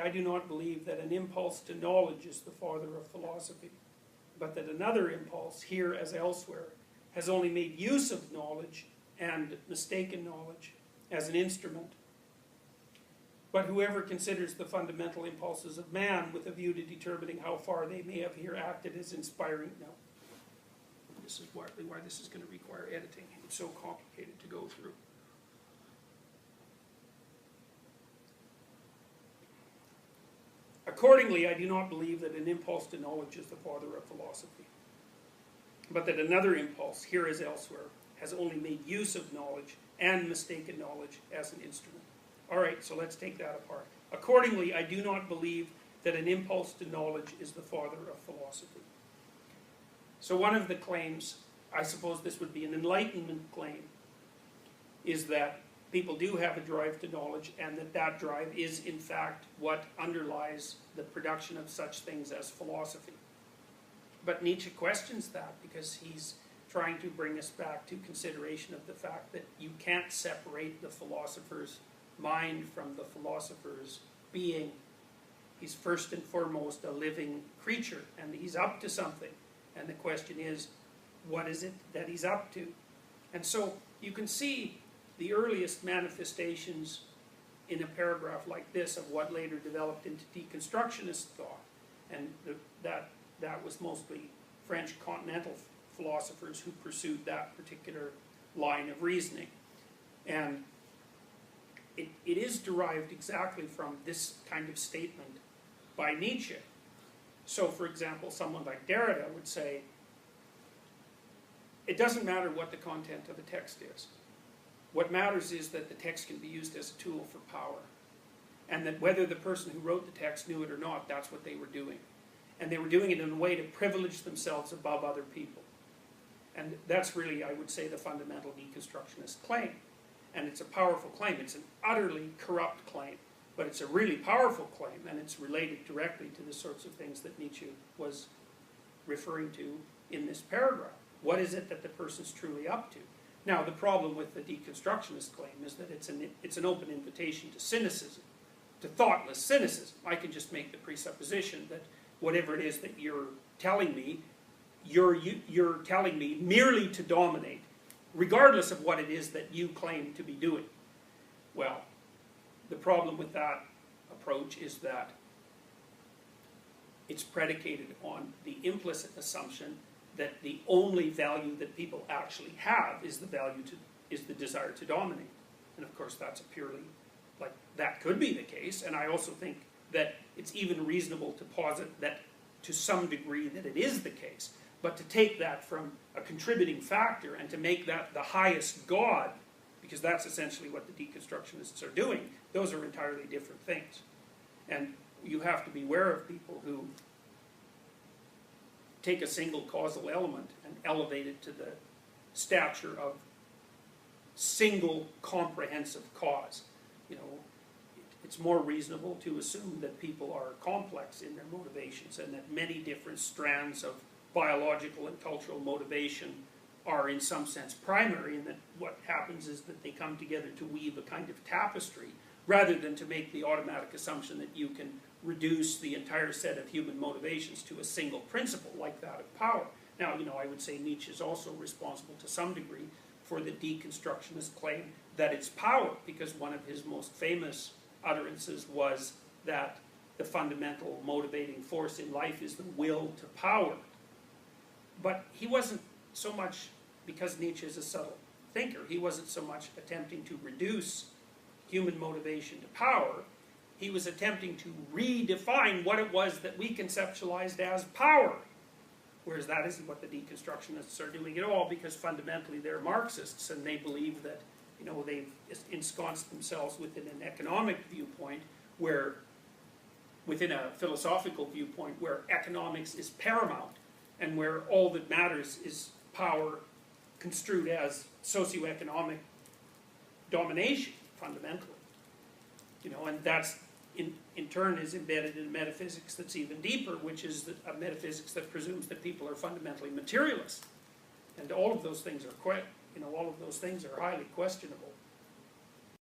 I do not believe that an impulse to knowledge is the father of philosophy, but that another impulse, here as elsewhere, has only made use of knowledge and mistaken knowledge as an instrument. But whoever considers the fundamental impulses of man with a view to determining how far they may have here acted is inspiring. Now, this is why this is going to require editing. It's so complicated to go through. Accordingly, I do not believe that an impulse to knowledge is the father of philosophy, but that another impulse, here as elsewhere, has only made use of knowledge and mistaken knowledge as an instrument. All right, so let's take that apart. Accordingly, I do not believe that an impulse to knowledge is the father of philosophy. So one of the claims, I suppose this would be an Enlightenment claim, is that people do have a drive to knowledge, and that that drive is, in fact, what underlies the production of such things as philosophy. But Nietzsche questions that, because he's trying to bring us back to consideration of the fact that you can't separate the philosopher's mind from the philosopher's being. He's first and foremost a living creature, and he's up to something. And the question is, what is it that he's up to? And so you can see the earliest manifestations in a paragraph like this of what later developed into deconstructionist thought. And that was mostly French continental philosophers who pursued that particular line of reasoning. And it is derived exactly from this kind of statement by Nietzsche. So, for example, someone like Derrida would say, it doesn't matter what the content of the text is. What matters is that the text can be used as a tool for power. And that whether the person who wrote the text knew it or not, that's what they were doing. And they were doing it in a way to privilege themselves above other people. And that's really, I would say, the fundamental deconstructionist claim. And it's a powerful claim. It's an utterly corrupt claim. But it's a really powerful claim, and it's related directly to the sorts of things that Nietzsche was referring to in this paragraph. What is it that the person's truly up to? Now, the problem with the deconstructionist claim is that it's an open invitation to cynicism, to thoughtless cynicism. I can just make the presupposition that whatever it is that you're telling me, you're telling me merely to dominate, regardless of what it is that you claim to be doing. Well, the problem with that approach is that it's predicated on the implicit assumption that the only value that people actually have is the desire to dominate. And of course that's a purely, that could be the case, and I also think that it's even reasonable to posit that to some degree that it is the case. But to take that from a contributing factor and to make that the highest God, because that's essentially what the deconstructionists are doing, those are entirely different things. And you have to beware of people who take a single causal element and elevate it to the stature of single comprehensive cause. You know, it's more reasonable to assume that people are complex in their motivations, and that many different strands of biological and cultural motivation are in some sense primary, and that what happens is that they come together to weave a kind of tapestry, rather than to make the automatic assumption that you can reduce the entire set of human motivations to a single principle like that of power. Now, you know, I would say Nietzsche is also responsible to some degree for the deconstructionist claim that it's power, because one of his most famous utterances was that the fundamental motivating force in life is the will to power. But he wasn't so much, because Nietzsche is a subtle thinker, he wasn't so much attempting to reduce human motivation to power. He was attempting to redefine what it was that we conceptualized as power. Whereas that isn't what the deconstructionists are doing at all, because fundamentally they're Marxists, and they believe that, you know, they've ensconced themselves within an economic viewpoint, where, within a philosophical viewpoint, where economics is paramount, and where all that matters is power construed as socioeconomic domination, fundamentally. You know, and that's, in turn, is embedded in a metaphysics that's even deeper, which is a metaphysics that presumes that people are fundamentally materialist. And all of those things are all of those things are highly questionable